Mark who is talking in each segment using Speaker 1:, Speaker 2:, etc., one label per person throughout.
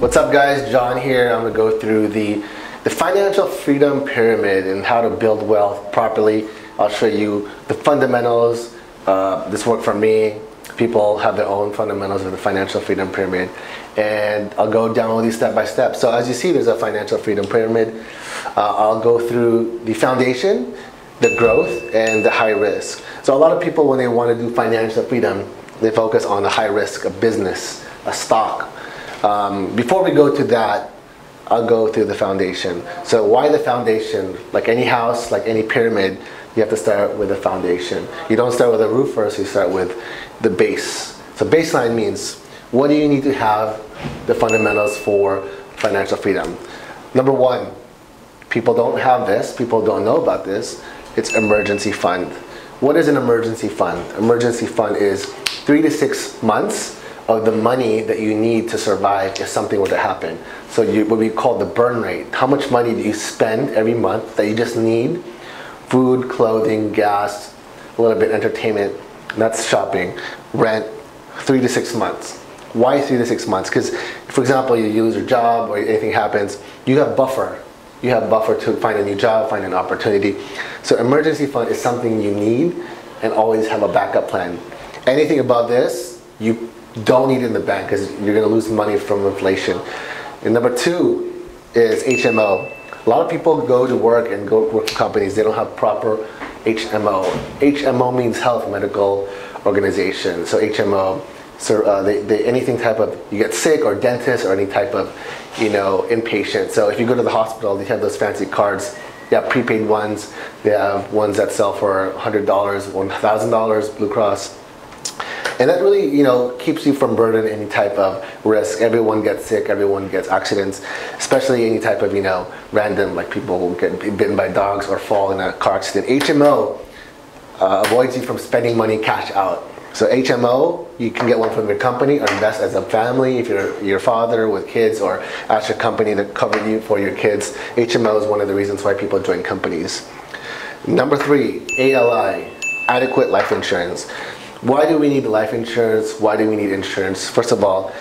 Speaker 1: What's up guys, John here. I'm going to go through the financial freedom pyramid and how to build wealth properly. I'll show you the fundamentals. This worked for me. People have their own fundamentals of the financial freedom pyramid. And I'll go down all these step by step. So as you see, there's a financial freedom pyramid. I'll go through the foundation, the growth, and the high risk. So a lot of people, when they want to do financial freedom, they focus on the high risk, a business, a stock. Before we go to that, I'll go through the foundation. So why the foundation? Like any house, like any pyramid, you have to start with a foundation. You don't start with a roof first, you start with the base. So baseline means, what do you need to have the fundamentals for financial freedom? Number one, people don't have this, people don't know about this, it's emergency fund. What is an emergency fund? Emergency fund is 3 to 6 months of the money that you need to survive if something were to happen. So what we call the burn rate. How much money do you spend every month that you just need? Food, clothing, gas, a little bit entertainment, that's shopping, rent, 3 to 6 months. Why 3 to 6 months? Because, for example, you lose your job or anything happens, you have buffer. You have buffer to find a new job, find an opportunity. So emergency fund is something you need and always have a backup plan. Anything above this, you don't need it in the bank because you're going to lose money from inflation. And number two is HMO. A lot of people go to work and go work for companies, they don't have proper HMO. HMO means health medical organization. So HMO, so anything type of, you get sick or dentist or any type of, inpatient. So if you go to the hospital, they have those fancy cards. They have prepaid ones. They have ones that sell for $100, $1,000, Blue Cross. And that really, keeps you from burdening any type of risk. Everyone gets sick, everyone gets accidents, especially any type of, random, like people will get bitten by dogs or fall in a car accident. HMO avoids you from spending money cash out. So HMO, you can get one from your company or invest as a family if you're your father with kids, or ask your company to cover you for your kids. HMO is one of the reasons why people join companies. Number three, ALI, adequate life insurance. Why do we need life insurance? Why do we need insurance? First of all,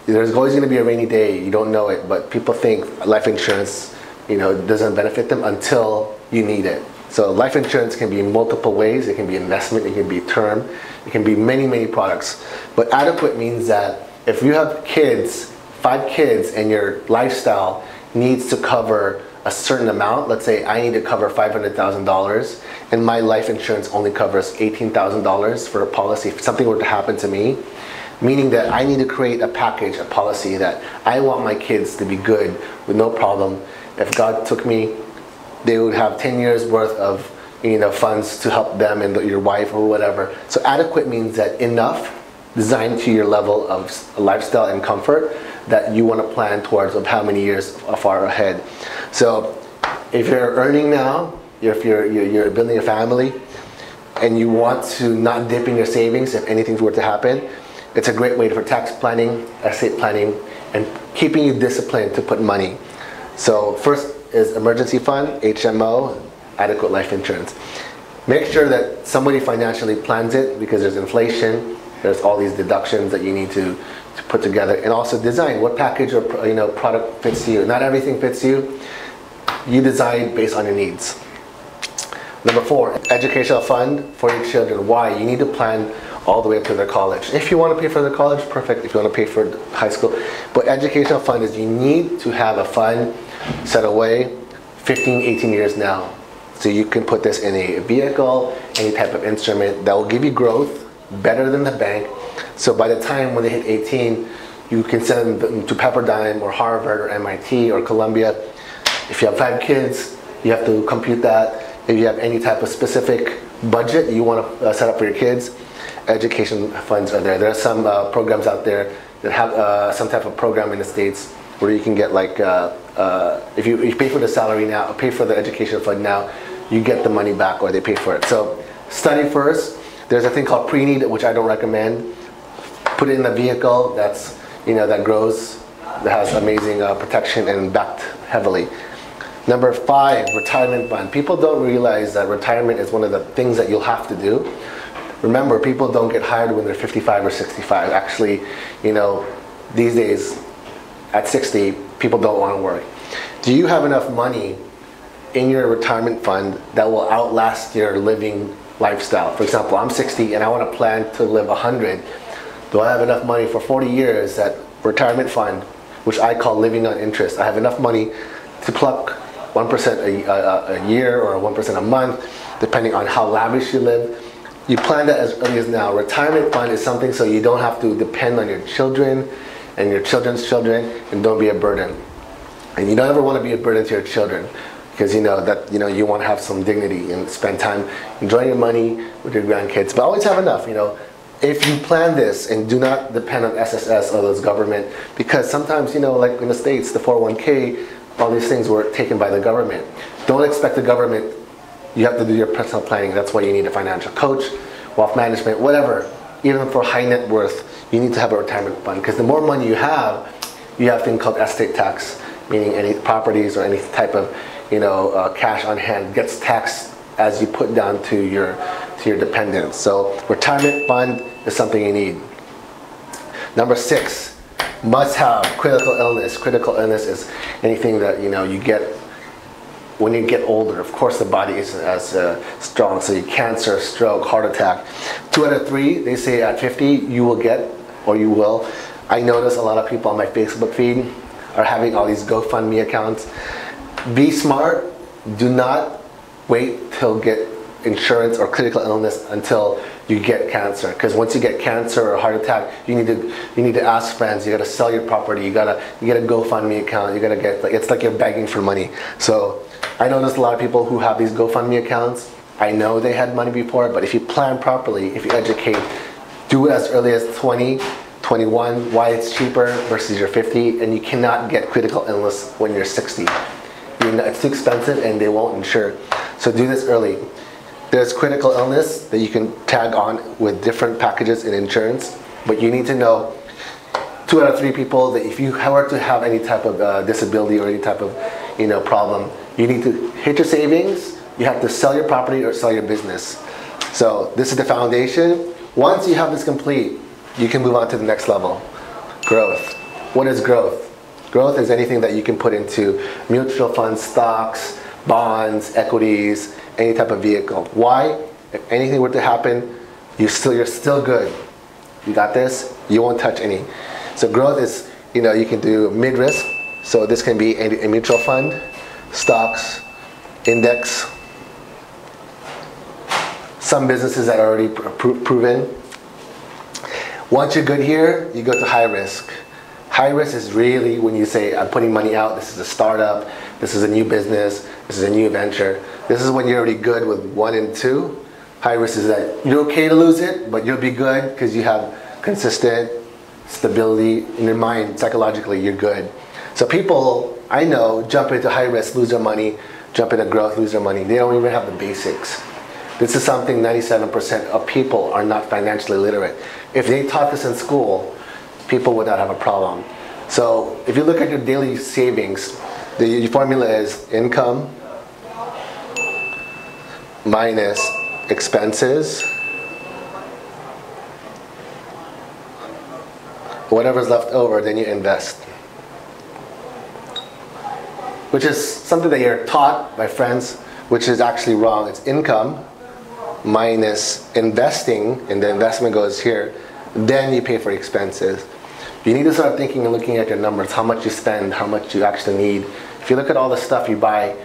Speaker 1: there's always going to be a rainy day. You don't know it, but people think life insurance, doesn't benefit them until you need it. So life insurance can be in multiple ways. It can be investment, it can be term, it can be many, many products. But adequate means that if you have kids, 5 kids, and your lifestyle needs to cover a certain amount, let's say I need to cover $500,000 and my life insurance only covers $18,000 for a policy. If something were to happen to me, meaning that I need to create a package, a policy that I want my kids to be good with no problem. If God took me, they would have 10 years worth of funds to help them and your wife or whatever. So adequate means that enough, designed to your level of lifestyle and comfort, that you want to plan towards of how many years far ahead. So if you're earning now, if you're building a family, and you want to not dip in your savings if anything were to happen, it's a great way for tax planning, estate planning, and keeping you disciplined to put money. So first is emergency fund, HMO, adequate life insurance. Make sure that somebody financially plans it, because there's inflation, there's all these deductions that you need to put together, and also design what package or product fits you. Not everything fits you. You design based on your needs. Number 4, educational fund for your children. Why? You need to plan all the way up to their college. If you want to pay for their college, perfect. If you want to pay for high school. But educational fund is, you need to have a fund set away 15, 18 years now. So you can put this in a vehicle, any type of instrument that will give you growth better than the bank. So by the time when they hit 18, you can send them to Pepperdine or Harvard or MIT or Columbia. If you have 5 kids, you have to compute that. If you have any type of specific budget you want to set up for your kids, education funds are there. There are some programs out there that have some type of program in the States where you can get if you pay for the salary now, pay for the education fund now, you get the money back, or they pay for it. So study first. There's a thing called pre-need, which I don't recommend. Put it in a vehicle that's that grows, that has amazing protection and backed heavily. Number 5, retirement fund. People don't realize that retirement is one of the things that you'll have to do. Remember, people don't get hired when they're 55 or 65. Actually, these days, at 60, people don't want to work. Do you have enough money in your retirement fund that will outlast your living lifestyle? For example, I'm 60 and I want to plan to live 100. Do I have enough money for 40 years that retirement fund, which I call living on interest? I have enough money to pluck 1% a year or 1% a month, depending on how lavish you live. You plan that as early as now. Retirement fund is something so you don't have to depend on your children and your children's children, and don't be a burden. And you don't ever want to be a burden to your children, because you know that you want to have some dignity and spend time enjoying your money with your grandkids. But always have enough. If you plan this and do not depend on SSS or those government, because sometimes like in the States, the 401k, all these things were taken by the government. Don't expect the government. You have to do your personal planning. That's why you need a financial coach, wealth management, whatever. Even for high net worth, you need to have a retirement fund, because the more money you have thing called estate tax, meaning any properties or any type of cash on hand gets taxed as you put down to your dependents. So retirement fund is something you need. Number 6, must have critical illness. Critical illness is anything that you get when you get older. Of course, the body isn't as strong, so cancer, stroke, heart attack. 2 out of 3, they say at 50 you will get, or you will. I notice a lot of people on my Facebook feed are having all these GoFundMe accounts. Be smart. Do not wait till get insurance or critical illness until you get cancer, because once you get cancer or heart attack, you need to ask friends. You got to sell your property. You get a GoFundMe account. You got to get, it's like you're begging for money. So I noticed a lot of people who have these GoFundMe accounts. I know they had money before, but if you plan properly, if you educate, do it as early as 20, 21, why it's cheaper versus your 50, and you cannot get critical illness when you're 60. It's too expensive and they won't insure. So do this early. There's critical illness that you can tag on with different packages in insurance, but you need to know 2 out of 3 people that if you were to have any type of disability or any type of problem, you need to hit your savings. You have to sell your property or sell your business. So this is the foundation. Once you have this complete, you can move on to the next level. Growth. What is growth? Growth is anything that you can put into mutual funds, stocks, bonds, equities, any type of vehicle. Why? If anything were to happen, you're still good. You got this? You won't touch any. So growth is, you can do mid-risk. So this can be a mutual fund, stocks, index, some businesses that are already proven. Once you're good here, you go to high risk. High risk is really when you say, I'm putting money out, this is a startup, this is a new business, this is a new venture. This is when you're already good with 1 and 2. High risk is that you're okay to lose it, but you'll be good because you have consistent stability in your mind. Psychologically, you're good. So people, I know, jump into high risk, lose their money, jump into growth, lose their money. They don't even have the basics. This is something 97% of people are not financially literate. If they taught this in school, people would not have a problem. So if you look at your daily savings, the formula is income minus expenses, whatever's left over, then you invest. Which is something that you're taught by friends, which is actually wrong. It's income minus investing, and the investment goes here, then you pay for expenses. You need to start thinking and looking at your numbers, how much you spend, how much you actually need. If you look at all the stuff you buy,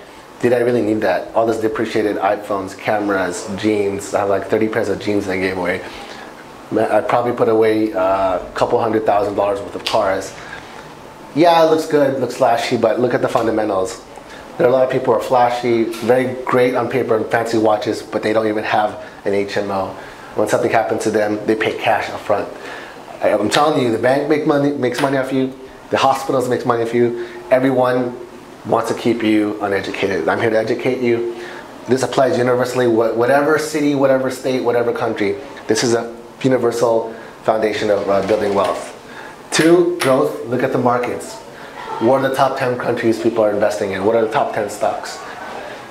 Speaker 1: did I really need that? All those depreciated iPhones, cameras, jeans. I have like 30 pairs of jeans I gave away. I probably put away a couple $100,000 worth of cars. Yeah, it looks good, looks flashy, but look at the fundamentals. There are a lot of people who are flashy, very great on paper and fancy watches, but they don't even have an HMO. When something happens to them, they pay cash up front. I'm telling you, the bank makes money off you, the hospitals make money off you, everyone wants to keep you uneducated. I'm here to educate you. This applies universally, whatever city, whatever state, whatever country. This is a universal foundation of building wealth. 2, growth. Look at the markets. What are the top 10 countries people are investing in? What are the top 10 stocks?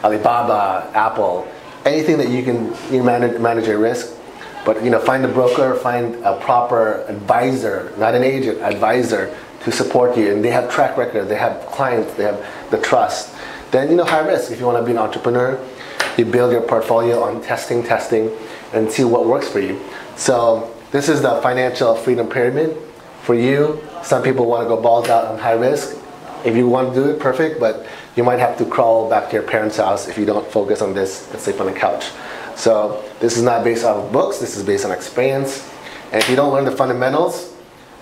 Speaker 1: Alibaba, Apple, anything that you can manage your risk. But find a broker, find a proper advisor, not an agent, advisor to support you, and they have track record, they have clients, they have the trust, then high risk. If you want to be an entrepreneur, you build your portfolio on testing, and see what works for you. So this is the financial freedom pyramid for you. Some people want to go balls out on high risk. If you want to do it, perfect, but you might have to crawl back to your parents' house if you don't focus on this and sleep on the couch. So this is not based off of books, this is based on experience. And if you don't learn the fundamentals,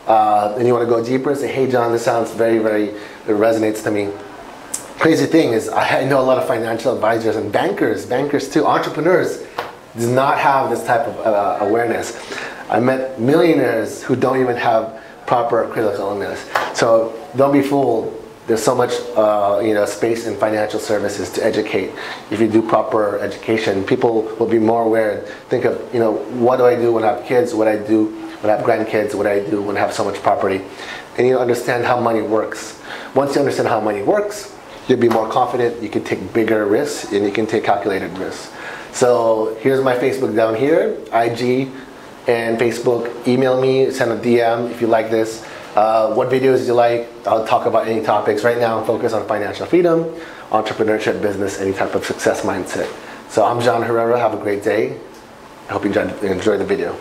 Speaker 1: and you want to go deeper, say, hey John, this sounds it resonates to me. Crazy thing is, I know a lot of financial advisors and bankers too, entrepreneurs, do not have this type of awareness. I met millionaires who don't even have proper critical illness. So don't be fooled. There's so much space in financial services to educate. If you do proper education, people will be more aware. Think of, what do I do when I have kids? What I do when I have grandkids? What I do when I have so much property? And you understand how money works. Once you understand how money works, you'll be more confident. You can take bigger risks, and you can take calculated risks. So here's my Facebook down here, IG and Facebook. Email me, send a DM if you like this. What videos you like? I'll talk about any topics. Right now I'm focused on financial freedom, entrepreneurship, business, any type of success mindset. So I'm John Herrera. Have a great day. I hope you enjoyed the video.